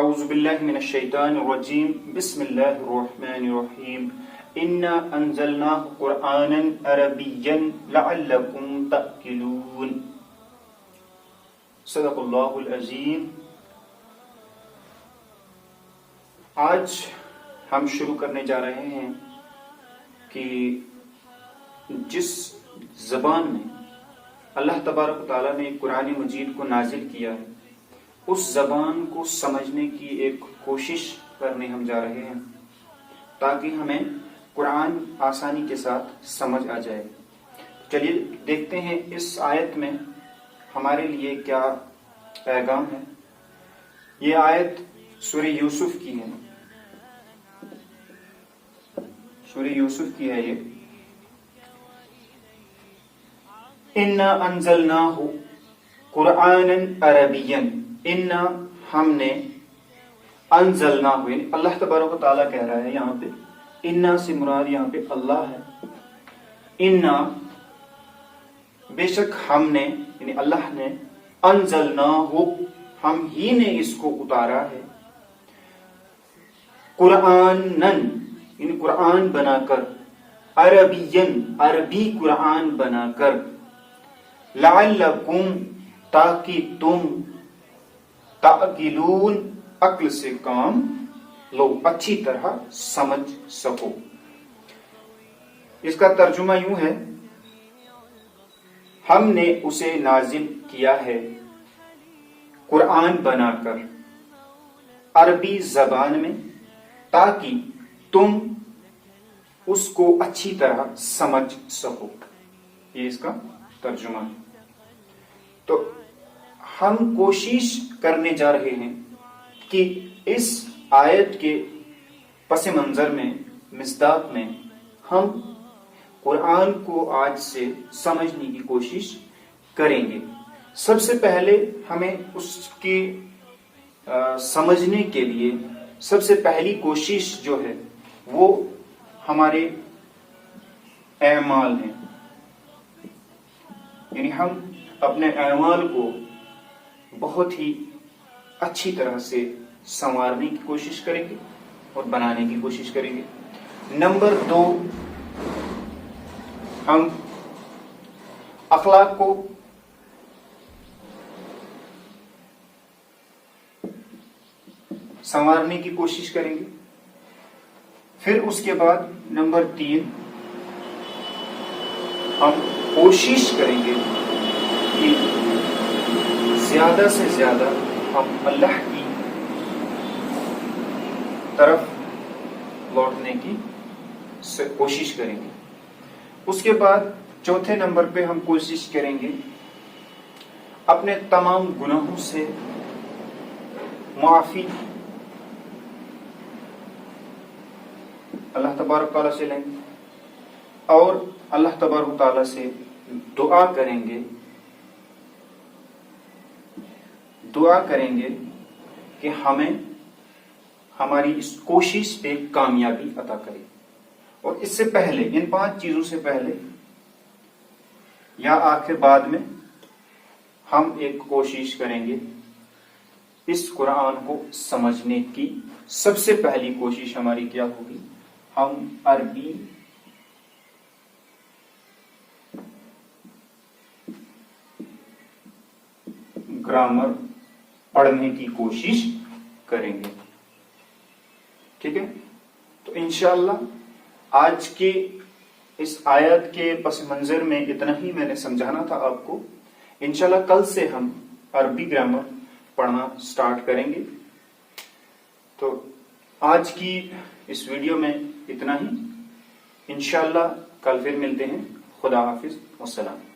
اعوذ باللہ من الشیطان الرجیم بسم اللہ الرحمن الرحیم انا انزلناہ قرآنا عربیا لعلکم تعقلون صدق اللہ العظیم۔ آج ہم شروع کرنے جا رہے ہیں کہ جس زبان میں اللہ تبارک و تعالیٰ نے قرآن مجید کو نازل کیا ہے اس زبان کو سمجھنے کی ایک کوشش کرنے ہم جا رہے ہیں تاکہ ہمیں قرآن آسانی کے ساتھ سمجھ آ جائے۔ چلیے دیکھتے ہیں اس آیت میں ہمارے لیے کیا پیغام ہے۔ یہ آیت سورہ یوسف کی ہے، سورہ یوسف کی ہے یہ۔ انا انزلناہ قرآنا عربیا، انا ہم نے، انزلنا ہوئے اللہ تبارک و تعالیٰ کہہ رہا ہے یہاں پہ، انا سے مراد یہاں پہ اللہ ہے۔ انا بے شک ہم نے، یعنی اللہ نے، انزلنا ہو ہم ہی نے اس کو اتارا ہے، قرآنن یعنی قرآن بنا کر، عربین عربی قرآن بنا کر، لعلکم تاکہ تم، تعقلون عقل سے کام لو، اچھی طرح سمجھ سکو۔ اس کا ترجمہ یوں ہے، ہم نے اسے نازل کیا ہے قرآن بنا کر عربی زبان میں تاکہ تم اس کو اچھی طرح سمجھ سکو۔ یہ اس کا ترجمہ ہے۔ تو ہم کوشش کرنے جا رہے ہیں کہ اس آیت کے پس منظر میں، مصداق میں، ہم قرآن کو آج سے سمجھنے کی کوشش کریں گے۔ سب سے پہلے ہمیں اس کی سمجھنے کے لیے سب سے پہلی کوشش جو ہے وہ ہمارے اعمال ہیں، یعنی ہم اپنے اعمال کو بہت ہی اچھی طرح سے سنوارنے کی کوشش کریں گے اور بنانے کی کوشش کریں گے۔ نمبر 2، ہم اخلاق کو سنوارنے کی کوشش کریں گے۔ پھر اس کے بعد نمبر 3، ہم کوشش کریں گے کہ زیادہ سے زیادہ ہم اللہ کی طرف لوٹنے کی کوشش کریں گے۔ اس کے بعد چوتھے نمبر پہ ہم کوشش کریں گے اپنے تمام گناہوں سے معافی اللہ تبارک تعالیٰ سے لیں گے اور اللہ تبارک تعالیٰ سے دعا کریں گے کہ ہمیں ہماری اس کوشش پہ کامیابی عطا کرے۔ اور اس سے پہلے، ان 5 چیزوں سے پہلے یا آخر بعد میں، ہم ایک کوشش کریں گے اس قرآن کو سمجھنے کی۔ سب سے پہلی کوشش ہماری کیا ہوگی؟ ہم عربی گرامر پڑھنے کی کوشش کریں گے۔ ٹھیک ہے؟ تو انشاءاللہ آج کے اس آیت کے پس منظر میں اتنا ہی میں نے سمجھانا تھا آپ کو۔ انشاءاللہ کل سے ہم عربی گرامر پڑھنا سٹارٹ کریں گے۔ تو آج کی اس ویڈیو میں اتنا ہی، انشاءاللہ کل پھر ملتے ہیں۔ خدا حافظ، والسلام۔